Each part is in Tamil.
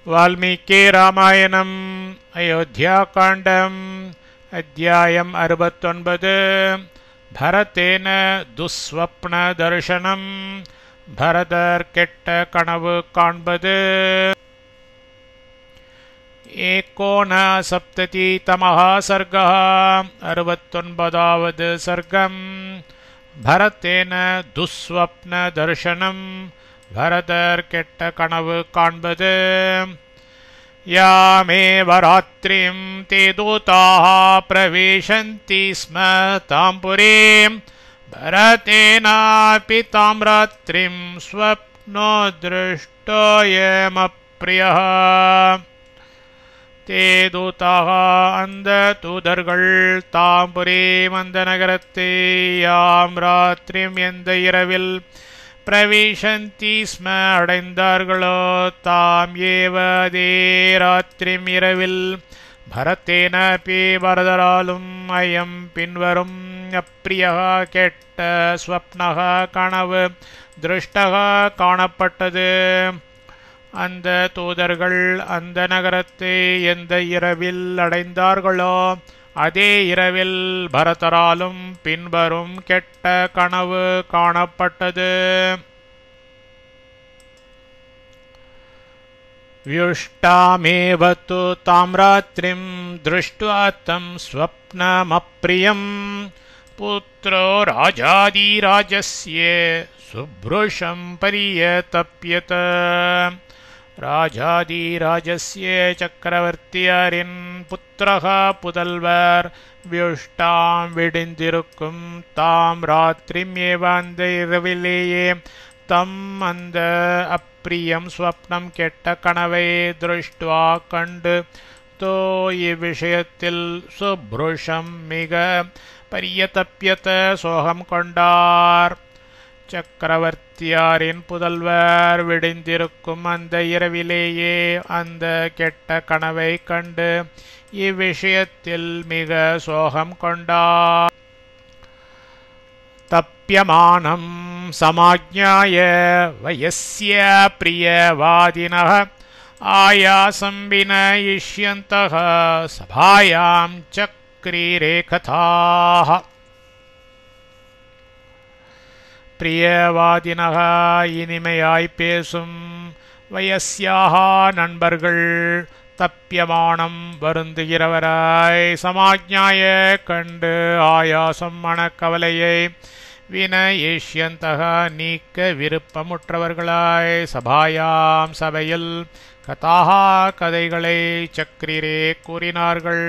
वाल्मीकि रामायणम् अयोध्याकाण्डम् अध्यायम् 69 भरतेन दुःस्वप्नदर्शनम् भरदर् केट्ट कनवु काण्बदु 59तमः सर्गः 69வது सर्गम् भरतेन दुःस्वप्नदर्शनम् भरदर् केट्ट कनवु काण्बदु यामेव रात्रिं ते दूताः प्रविशन्ति स्म तां पुरीं भरतेनापि तां रात्रिं स्वप्नो दृष्टोऽयमप्रियः ते दूताः அந்த தூதர்கள் தாம் புரீம் அந்த நகரத்தை யாம் ராத்திரிம் எந்த இரவில் प्रविशन्ति स्म अडैन्दार्गलो ताम एव दे रात्रिम इरविल भरतेनापि वरदरालुम अयं पिन्वरुम अप्रियः केट्ट स्वप्नः कनवु दृष्टः काणपट्टது அந்த தூதர்கள் அந்த நகரத்தை எந்த இரவில் அடைந்தார்களோ அதே இரவில் பரதராலும் பின்வரும் கெட்ட கனவு காணப்பட்டது. व्युष्टामेव तु तां रात्रिं दृष्ट्वा तं स्वप्नमप्रियं पुत्रो राजाधिराजस्य सुभृशं पर्यतप्यत. राजाधिराजस्य चक्रवर्तियारिन् पुत्रः पुदल्वर व्युष्टां विडिन्दिरुक्कुम ताम रात्रिम एव அந்த இரவிலேயே தம் அந்த அப்பிரியம் ஸ்வப்னம் கெட்ட கனவை திருஷ்டுவா கண்டு தோ இவ்விஷயத்தில் சுப்ருஷம் மிக பரியதப்யத சோகம் கொண்டார். சக்கரவர்த்தியாரின் புதல்வர் விடிந்திருக்கும் அந்த இரவிலேயே அந்த கெட்ட கனவை கண்டு இவ்விஷயத்தில் மிக சோகம் கொண்டார். தப்யமானம் சமாஜ்ஞாய வயஸ்ய பிரியவாதினः ஆயாசம் வினயிஷ்யந்தः சபாயாம் சக்ரீரே கதாः. பிரியவாதினக இனிமையாய் பேசும் வயஸ்யாக நண்பர்கள் தப்பியமானம் வருந்துகிறவராய் சமாஜ்ஞாய கண்டு ஆயாசம் மனக்கவலையை வினயேஷ்யந்தக நீக்க விருப்பமுற்றவர்களாய் சபாயாம் சபையில் கதாஹா கதைகளை சக்ரீரே கூறினார்கள்.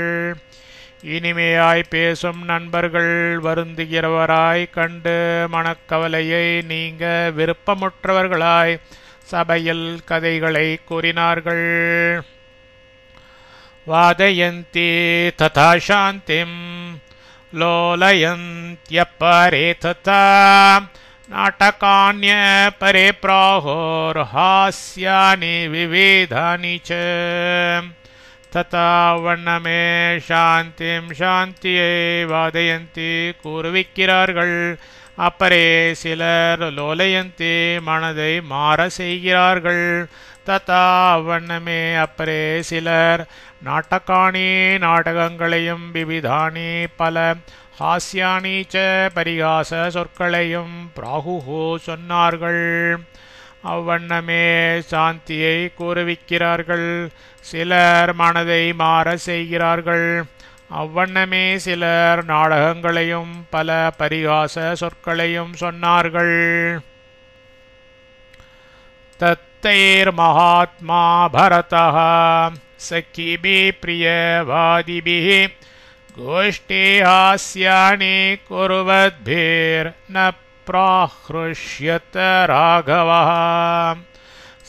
இனிமையாய் பேசும் நண்பர்கள் வருந்துகிறவராய் கண்டு மனக்கவலையை நீங்க விருப்பமுற்றவர்களாய் சபையில் கதைகளை கூறினார்கள். வாதயந்தி ததா சாந்திம் லோலயந்த்யப்பரே ததா நாடகான்ய பரே பிராஹோர் ஹாஸ்யானி விவேதானி ச. तथा वण्णमे शान्तिं शान्तिये वादयन्ति கூறுவிக்கிறார்கள். அப்பரே சிலர் லோலயந்தி மனதை மாற செய்கிறார்கள். ததா வண்ணமே அப்பரே சிலர் நாட்டகாணி நாடகங்களையும் விவிதானி பல ஹாஸ்யானி ச பரிகாச சொற்களையும் பிராகுஹு சொன்னார்கள். அவ்வண்ணமே சாந்தியை கூறுவிக்கிறார்கள். சிலர் மனதை மாற செய்கிறார்கள். அவ்வண்ணமே சிலர் நாடகங்களையும் பல பரிகாச சொற்களையும் சொன்னார்கள். தத்தைர் மகாத்மா பரதः சக்கிபி பிரியவாதிபிः கோஷ்டே ஹாஸ்யானி குர்வத்பிர் ந प्राहृष्यत राघवः.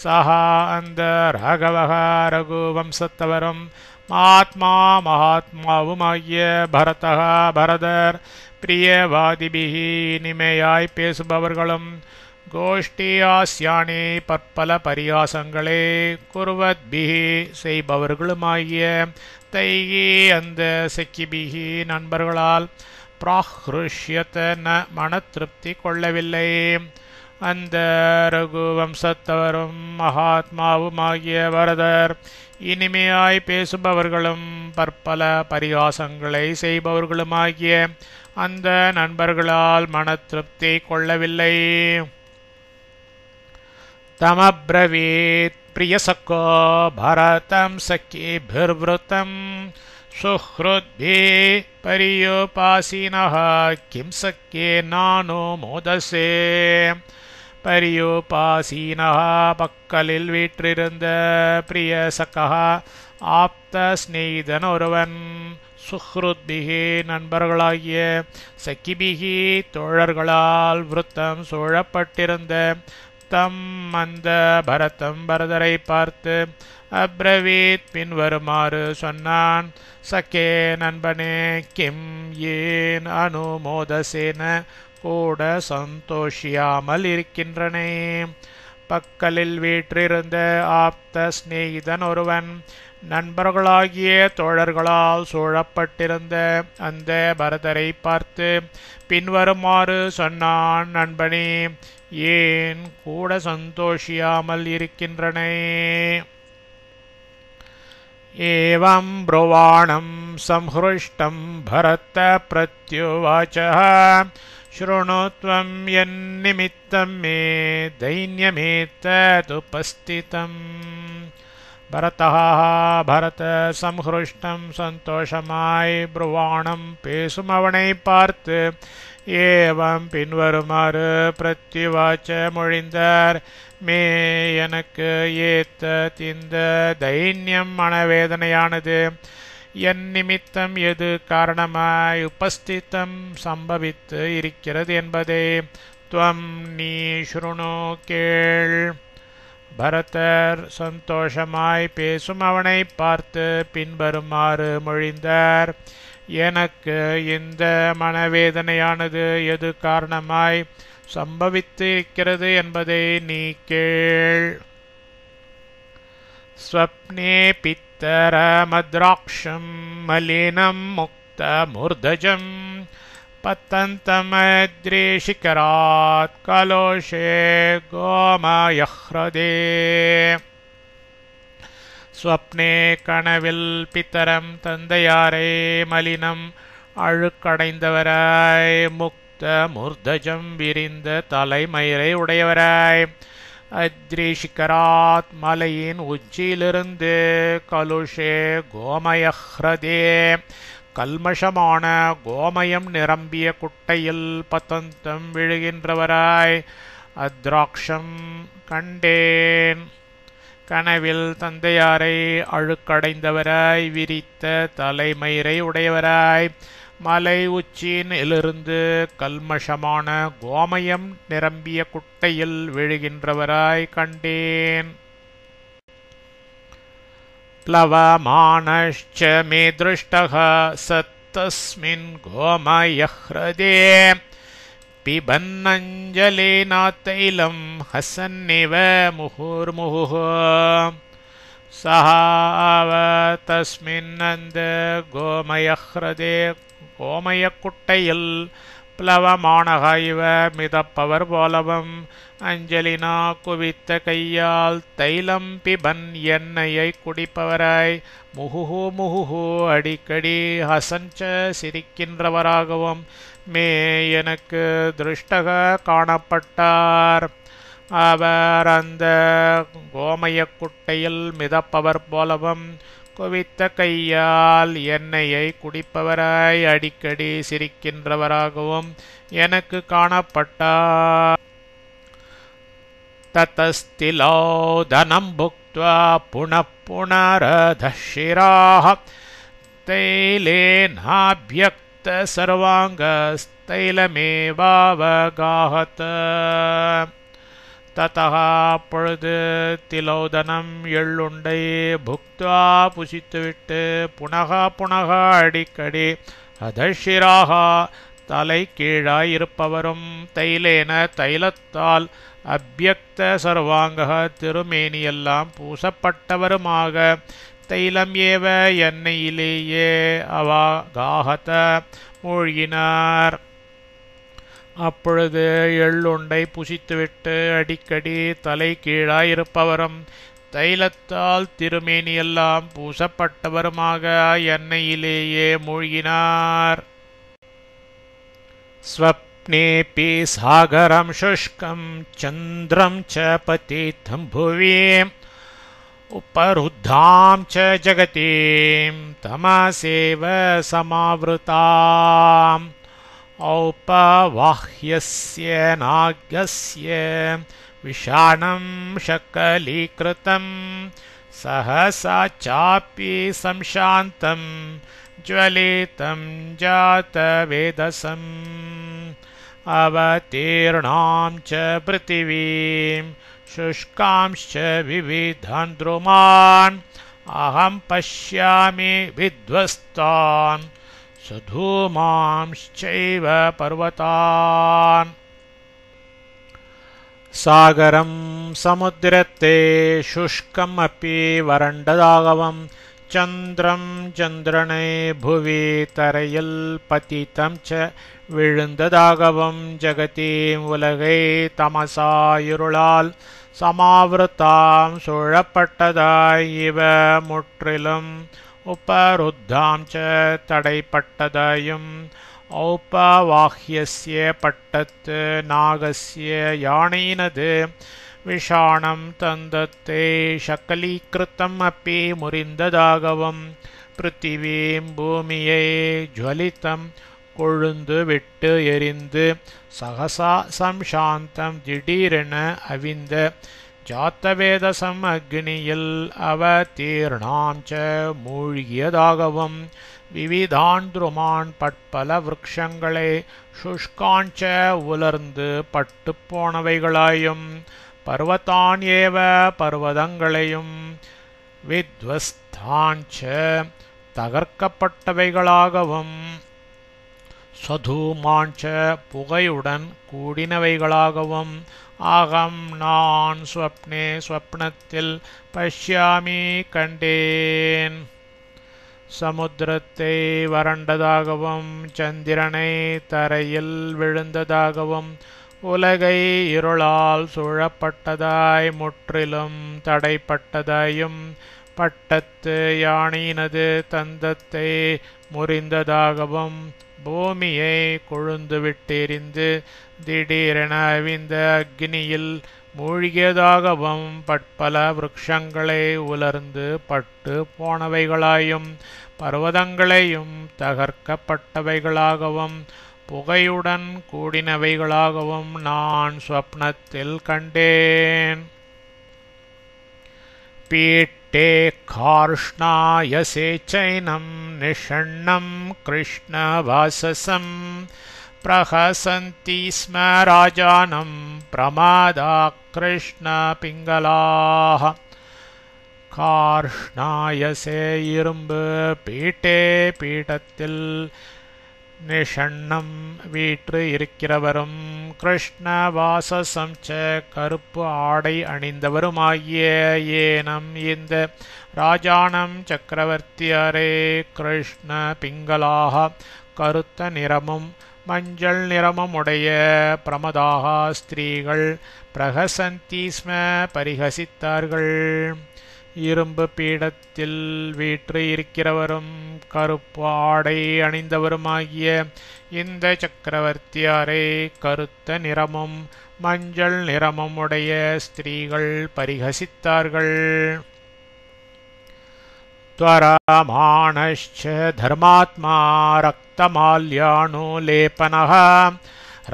सः அந்த ராகவः ரகுவம்சத்தவரும் மகாத்மா மகாத்மாவுமாகிய பரதः பரதர் பிரியவாதிபிஹி இனிமையாய் பேசுபவர்களும் கோஷ்டி ஆஸ்யானி பற்பல பரியாசங்களே குர்வத்பிஹி செய்பவர்களுமாகிய தைகி அந்த சக்கிபிஹி நண்பர்களால் பிராஹ்ருஷ்யத ந மன திருப்தி கொள்ளவில்லை. அந்த ரகுவம்சத்தவரும் மகாத்மாவுமாகிய வரதர் இனிமையாய் பேசுபவர்களும் பற்பல பரிகாசங்களை செய்பவர்களுமாகிய அந்த நண்பர்களால் மன திருப்தி கொள்ளவில்லை. தமப்ரவீத் பிரியசக்கோ பரதம் சக்கிபிர்வ்ருதம் சுஹ்ருத்பி பரியோபாசினஹ கிம் சக்கே நானோ மோதசே. பரியோபாசீனஹ பக்கலில் வீற்றிருந்த பிரியசக்கா ஆப்த ஸ்நேகிதன் ஒருவன், சுஹ்ருத்பிகி நண்பர்களாகிய சக்கிபிகி தோழர்களால் விருத்தம் சூழப்பட்டிருந்த தம் அந்த பரதரை பார்த்து அப்ரவீத் பின்வருமாறு சொன்னான். சக்கே நண்பனே, கிம் ஏன் அனுமோதசேன கூட சந்தோஷியாமல் இருக்கின்றனே. பக்கலில் வீற்றிருந்த ஆப்த ஸ்நேகிதன் ஒருவன் நண்பர்களாகிய தோழர்களால் சூழப்பட்டிருந்த அந்த பரதரை பார்த்து பின்வருமாறு சொன்னான். நண்பனே, ஏன் கூட சந்தோஷியாமல் இருக்கின்றனே. ஏவம் ப்ருவாணம் சம்ஹ்ருஷ்டம் பரத பிரத்யுவாச்சः ஸ்ருணுத்வம் யன்னிமித்தம் மே தைன்யமேத்ததுபஸ்திதம். பரத சம்ஹ்ருஷ்டம் சந்தோஷமாய் ப்ருவாணம் பேசும் அவனை பார்த்து ஏவம் பின்வருமாறு பிரத்யுவாச்ச மொழிந்தார். மே எனக்கு ஏத்த இந்த தைன்யம் மனவேதனையானது என் நிமித்தம் எது காரணமாய் உபஸ்திதம் சம்பவித்து இருக்கிறது என்பதை துவம் நீ ஸ்ருணு கேள். பரதர் சந்தோஷமாய் பேசும் அவனை பார்த்து பின்வருமாறு மொழிந்தார். எனக்கு இந்த மனவேதனையானது எது காரணமாய் சம்பவித்து இருக்கிறது என்பதை நீ கேள். ஸ்வப்னே பித்தர மத்ராக்ஷம் மலினம் முக்த மூர்தஜம் பத்தந்தமத்ரேஷிகராத் கலோஷே கோமயஹ்ரதே. ஸ்வப்னே கனவில் பித்தரம் தந்தையாரை மலினம் அழுக்கடைந்தவராய் முக்த மூர்தஜம் விரிந்த தலைமயிரை உடையவராய் அத்ரேஷிகராத் மலையின் உச்சியிலிருந்து கலுஷே கோமயஹ்ரதே கல்மஷமான கோமயம் நிரம்பிய குட்டையில் பத்தந்தம் விழுகின்றவராய் அத்ராக்ஷம் கண்டேன். கனவில் தந்தையாரை அழுக்கடைந்தவராய் விரித்த தலைமயிரை உடையவராய் மலை உச்சியிலிருந்து கல்மஷமான கோமயம் நிரம்பிய குட்டையில் விழுகின்றவராய் கண்டேன். प्लवमानश्च मे दृष्टः सत्तस्मिन् गोमयह्रदे पिबन्नञ्जलेना तैलं हसन्निव मुहुर्मुहुः सः तस्मिन्नन्द गोमयह्रदे கோமயக்குட்டையில் பிளவமானக இவ மிதப்பவர் போலவும் அஞ்சலினா குவித்த கையால் தைலம் பிபன் எண்ணெயை குடிப்பவராய் முகுஹு முகுஹு அடிக்கடி ஹசஞ்ச சிரிக்கின்றவராகவும் மே எனக்கு திருஷ்டக காணப்பட்டார். அவர் அந்த கோமயக்குட்டையில் மிதப்பவர் போலவும் குவித்த கையால் எண்ணெயை குடிப்பவராய் அடிக்கடி சிரிக்கின்றவராகவும் எனக்கு காணப்பட்டார். ததஸ்திலோதனம் புக்த்வா புனః புனரதஷிராஹ தைலேனாப்யக்த சர்வாங்கஸ்தைலமேவாவகாஹத. ததः அப்பொழுது திலோதனம் எள்ளுண்டை புக்த்வா புசித்துவிட்டு புனக புனக அடிக்கடி அதஷிராக தலை கீழாயிருப்பவரும் தைலேன தைலத்தால் அபியக்த சர்வாங்க திருமேனியெல்லாம் பூசப்பட்டவருமாக தைலம் ஏவ எண்ணெயிலேயே அவாகாஹத மூழ்கினார். அப்பொழுது எள்ளுண்டை புசித்துவிட்டு அடிக்கடி தலை கீழாயிருப்பவரும் தைலத்தால் திருமேனியெல்லாம் பூசப்பட்டவருமாக எண்ணெயிலேயே மூழ்கினார். ஸ்வப்னேபி சாகரம் சுஷ்கம் சந்திரம் ச பதீதம் புவி उपरुद्धां च जगतीं तमसेव समावृताम् औपवाह्यस्य नागस्य विषाणं शकलीकृतं सहसा चापि संशान्तं ज्वलितं जातवेदसम् अवतीर्णां च पृथिवीं शुष्कांश्च विविधान् द्रुमान् अहं पश्यामि विध्वस्तान् सधूमांश्चैव पर्वतान्. सागरं समुद्रते शुष्कम् अपि वरण्डदागवं चन्द्रं चन्द्रने भुवि तரையில் पतितं च விழுந்ததாகவும் ஜகதீம் உலகை தமசா இருளால் சமாவிருத்தாம் சூழப்பட்டதாய் இவ முற்றிலும் உபருத்தாம் ச தடைப்பட்டதாயும் ஔபவாஹ்யஸ்ய பட்டத்து நாகஸ்ய யானையினது விஷாணம் தந்தத்தை சக்கலீகிருத்தம் அப்பி முறிந்ததாகவும் பிருத்திவீம் பூமியை ஜுவலித்தம் கொழுந்து விட்டு எரிந்து சகசா சம்சாந்தம் திடீரென அவிந்த ஜாத்தவேதசம் அக்னியில் அவதீர்ணாம் ச மூழ்கியதாகவும் விவிதான் துருமான் பட்பல விருட்சங்களை சுஷ்காஞ்ச உலர்ந்து பட்டு போனவைகளாயும் பர்வதான் ஏவ பர்வதங்களையும் வித்வஸ்தாஞ்ச தகர்க்கப்பட்டவைகளாகவும் சதூமாஞ்ச புகையுடன் கூடினவைகளாகவும் ஆகம் நான் ஸ்வப்னே ஸ்வப்னத்தில் பஷ்யாமி கண்டேன். சமுத்திரத்தை வறண்டதாகவும் சந்திரனை தரையில் விழுந்ததாகவும் உலகை இருளால் சூழப்பட்டதாய் முற்றிலும் தடைப்பட்டதாயும் பட்டத்து யானையினது தந்தத்தை முறிந்ததாகவும் பூமியை கொழுந்துவிட்டெறிந்து திடீரென அவிந்த அக்னியில் மூழ்கியதாகவும் பட்பல விருட்சங்களை உலர்ந்து பட்டு போனவைகளாயும் பர்வதங்களையும் தகர்க்கப்பட்டவைகளாகவும் புகையுடன் கூடினவைகளாகவும் நான் ஸ்வப்னத்தில் கண்டேன். पीठे कार्ष्णायसे चैनं निषण्णं कृष्णवाससं प्रहसन्ति स्म राजानं प्रमादाः कृष्णपिङ्गलाः. कार्ष्णायसे இரும்பு பீட்டே பீடத்தில் நிஷண்ணம் வீற்று இருக்கிறவரும் கிருஷ்ணவாசசம் ச கருப்பு ஆடை அணிந்தவருமாகிய ஏனம் இந்த ராஜானம் சக்கரவர்த்தியாரே கிருஷ்ண பிங்களாக கருத்த நிறமும் மஞ்சள் நிறமும் உடைய பிரமதாக ஸ்திரீகள் பிரகசந்தி ஸ்ம பரிகசித்தார்கள். இரும்பு பீடத்தில் வீற்று இருக்கிறவரும் கருப்பு ஆடை அணிந்தவருமாகிய இந்த சக்கரவர்த்தியாரை கருத்த நிறமும் மஞ்சள் நிறமும் உடைய ஸ்திரீகள் பரிகசித்தார்கள். त्वरमाणश्च धर्मात्मा रक्तमाल्यानुलेपनः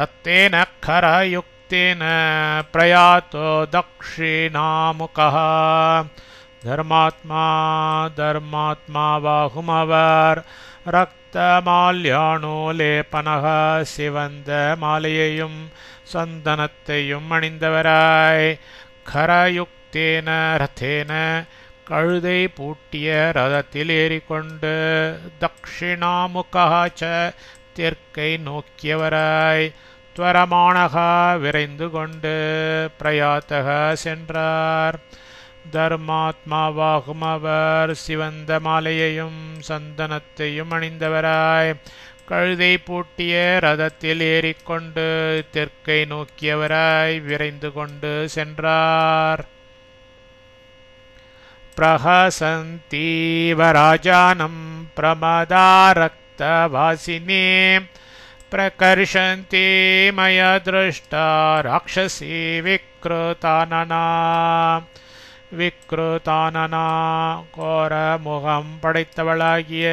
रक्तेन खरयुक्तेन प्रयातो दक्षिणामुखः. धर्मात्मा बाहुमவர் ரக்தமால்யானோலேபனக சிவந்த மாலையையும் சந்தனத்தையும் அணிந்தவராய் கரயுக்தேன ரதேன கழுதை பூட்டிய ரதத்தில் ஏறிக்கொண்டு தக்ஷிணாமுகா ச தெற்கை நோக்கியவராய் துவரமானக விரைந்து கொண்டு பிரயாத்தக சென்றார். தர்மாத்மாவாகும் அவர் சிவந்த மாலையையும் சந்தனத்தையும் அணிந்தவராய் கழுதை பூட்டிய ரதத்தில் ஏறிக்கொண்டு தெற்கை நோக்கியவராய் விரைந்து கொண்டு சென்றார். பிரஹசந்தீவ ராஜானம் பிரமதாரக்தவாசினே பிரகர்ஷந்தி மய திருஷ்டா ராட்சசி விக்ருதானனா கோர முகம் படைத்தவளாகிய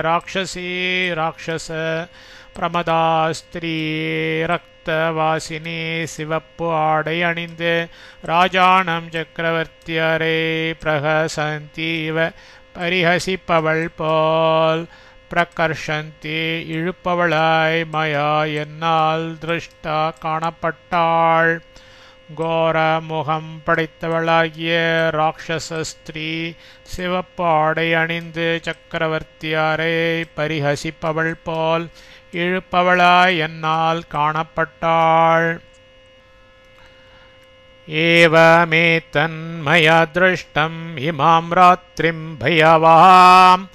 ராட்சச பிரமதா ஸ்திரீ ரக்தவாசினி சிவப்பு ஆடை அணிந்து ராஜானம் சக்கரவர்த்தியரை பிரஹசந்தீவ பரிஹசிப்பவள் போல் பிரகர்ஷந்தி இழுப்பவளாய் மயா என்னால் திருஷ்டா காணப்பட்டாள். கோர முகம் படைத்தவளாகிய ராட்சச ஸ்திரீ சிவப்பு ஆடை அணிந்து சக்கரவர்த்தியாரை பரிஹசிப்பவள் போல் இழுப்பவளாய் என்னால் காணப்பட்டாள். ஏவமேதன்மயா திருஷ்டம் இமாம் ராத்ரிம் பயாவஹாம்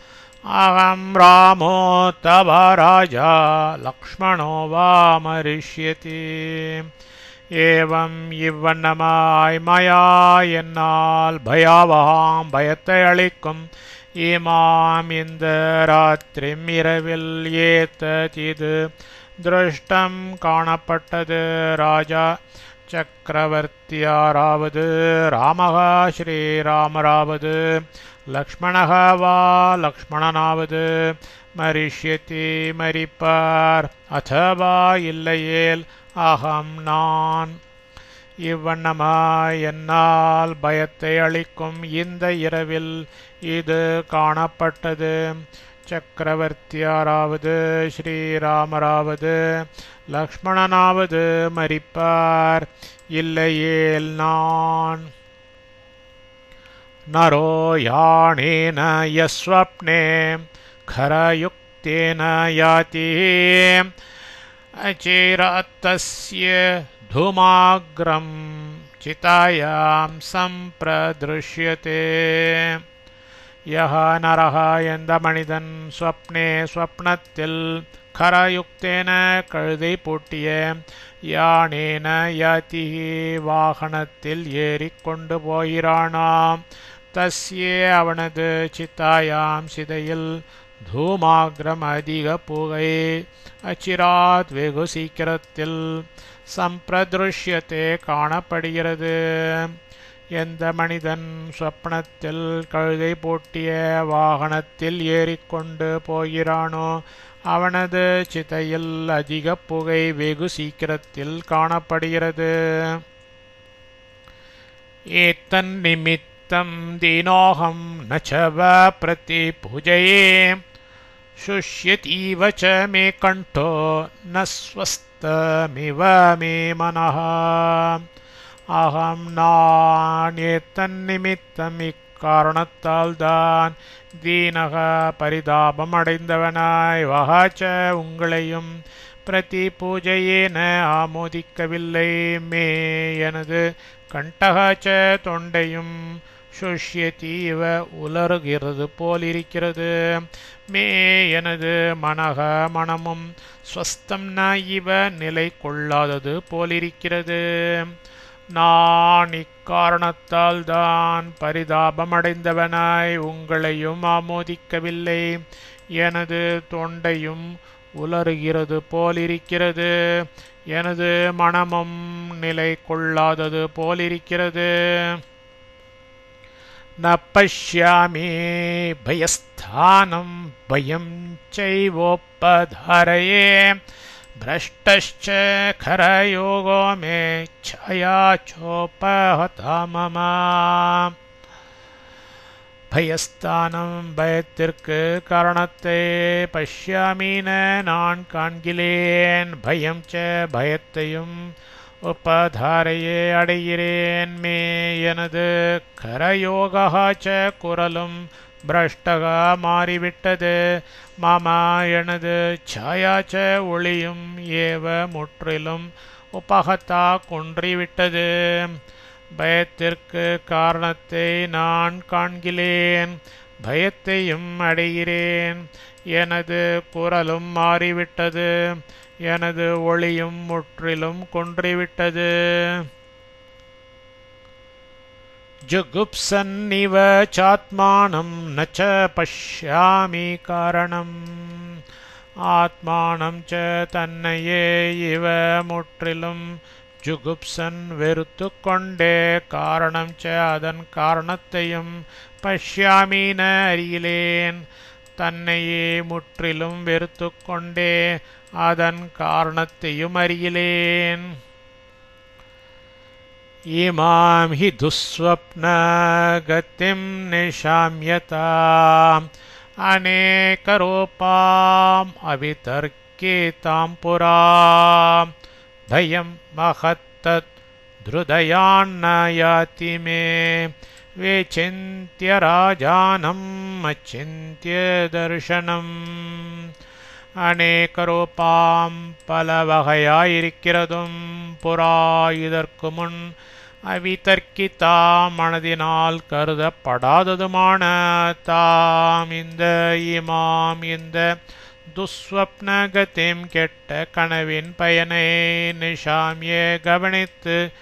அகம் ராமோ தவ ராஜா லக்ஷ்மணோ வா மரிஷ்யதி. ஏவம் இவ்வண்ணமாய் மயா என்னால் பயாவகாம் பயத்தை அளிக்கும் இமாம் இந்த ராத்திரிம் இரவில் ஏத்ததிது திருஷ்டம் காணப்பட்டது. ராஜா சக்கரவர்த்தியாராவது ராமகா ஸ்ரீராமராவது லக்ஷ்மணகா வா லக்ஷ்மணனாவது மரிஷ்யதி மரிப்பார். அதவா இல்லையேல் அகம் நான். இவ்வண்ணமாய் என்னால் பயத்தை அளிக்கும் இந்த இரவில் இது காணப்பட்டது. சக்கரவர்த்தியாராவது ஸ்ரீராமராவது லக்ஷ்மணனாவது மரிப்பார், இல்லையேல் நான். நரோ யானேன யஸ்வப்னே खरयुक्तेन याति अचेरात्तस्य धूमाग्रं चितायां संप्रदृश्यते. यह नरः எந்த மனிதன் ஸ்வப்னே ஸ்வப்னத்தில் கரயுக்தேன கழுதை பூட்டிய யானேன யாதி வாகனத்தில் ஏறிக்கொண்டு போகிறானாம் தஸ்யே அவனது சித்தாயாம் சிதையில் தூமாக்ரம் அதிக புகை அச்சிராத் வெகு சீக்கிரத்தில் சம்பிரதுஷ்யத்தே காணப்படுகிறது. எந்த மனிதன் சொப்பனத்தில் கழுதை பூட்டிய வாகனத்தில் ஏறிக்கொண்டு போகிறானோ அவனது சிதையில் அதிக புகை வெகு சீக்கிரத்தில் காணப்படுகிறது. ஏத்தன் நிமித்தம் தீனோகம் நச்சவ பிரதி பூஜையே शुष्यतीव च मे कंठो न स्वस्थमिव मे मनः. அகம் நான் ஏத்தன்னிமித்தம் இக்காரணத்தால் தான் தீனக பரிதாபம் அடைந்தவனாய் வகாச்ச உங்களையும் பிரதி பூஜையேன ஆமோதிக்கவில்லை. மே எனது கண்டகாச்ச தொண்டையும் சுஷ்யதீவ உலறுகிறது போலிருக்கிறது. மே எனது மனக மனமும் ஸ்வஸ்தம் ந இவ நிலை கொள்ளாதது போலிருக்கிறது. நான் இக்காரணத்தால் தான் பரிதாபமடைந்தவனாய் உங்களையும் ஆமோதிக்கவில்லை. எனது தொண்டையும் உலறுகிறது போலிருக்கிறது. எனது மனமும் நிலை கொள்ளாதது போலிருக்கிறது. न पश्यामि भयस्थानं भयं चैवोपधारये भ्रष्टश्च खरयोगो मे छाया चोपहता मम. பயஸ்தானம் பயத்திற்கு காரணத்தை பஷ்யாமீன நான் காண்கிலேன். பயம் ச பயத்தையும் உபதாரையே அடைகிறேன். மே எனது கரயோகா ச குரலும் பிரஷ்டகா மாறிவிட்டது. மாமா எனது சாயா ச ஒளியும் ஏவ முற்றிலும் உபகத்தா குன்றிவிட்டது. பயத்திற்கு காரணத்தை நான் காண்கிலேன். பயத்தையும் அடைகிறேன். எனது குரலும் மாறிவிட்டது. எனது ஒளியும் முற்றிலும் குன்றிவிட்டது. ஜுகுப்சன்னிவ சாத்மானம் நச்ச பஷ்யாமி காரணம். ஆத்மானம் ச தன்னையே இவ முற்றிலும் ஜுகுப்சன் வெறுத்து கொண்டே காரணம் ச அதன் காரணத்தையும் பஷ்யாமீன அறியிலேன். தன்னையே முற்றிலும் வெறுத்து கொண்டே அதன் காரணத்தையும் அறியிலேன். இமாம் ஹி துஸ்வப்ன கதிம் நிஷாம்யதாம் அநேகரூபாம் அவிதர்க்கிதாம் புராம் பயம் மகத்தத் த்ருதயான்ன யாதி மே விசிந்த்ய ராஜானம் அச்சிந்த்ய தர்ஷனம். அநேகரூபாம் பல வகையாயிருக்கிறதும் புறா இதற்கு முன் அவிதர்க்கிதாம் மனதினால் கருதப்படாததுமான தாம் இந்த இமாம் இந்த துஸ்வப்னகதிம் கெட்ட கனவின் பயனை நிஷாமிய கவனித்து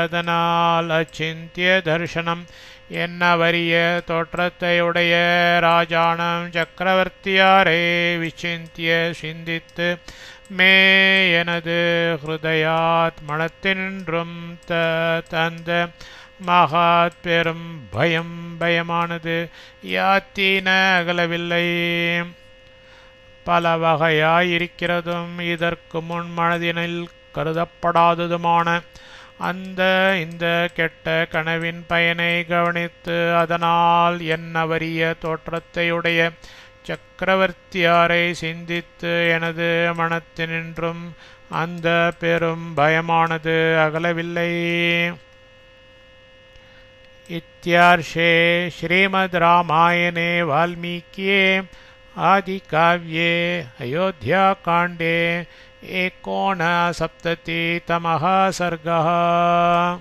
அதனால் அச்சிந்திய தர்ஷனம் என்ன வறிய தோற்றத்தையுடைய ராஜானம் சக்கரவர்த்தியாரே விசிந்திய சிந்தித்து மே எனது ஹிருதயாத் மனத்தினின்றும் தந்த மகாத் பெரும் பயமானது யாத்தின அகலவில்லை. பல வகையாயிருக்கிறதும் இதற்கு முன் மனதினில் கருதப்படாததுமான இந்த கெட்ட கனவின் பயனை கவனித்து அதனால் என்ன வறிய தோற்றத்தையுடைய சக்கரவர்த்தியாரை சிந்தித்து எனது மனத்தினின்றும் அந்த பெரும் பயமானது அகலவில்லை. இத்யார்ஷே ஸ்ரீமத் ராமாயணே வால்மீகியே ஆதிகாவ்யே அயோத்தியாகாண்டே 69 सर्गः।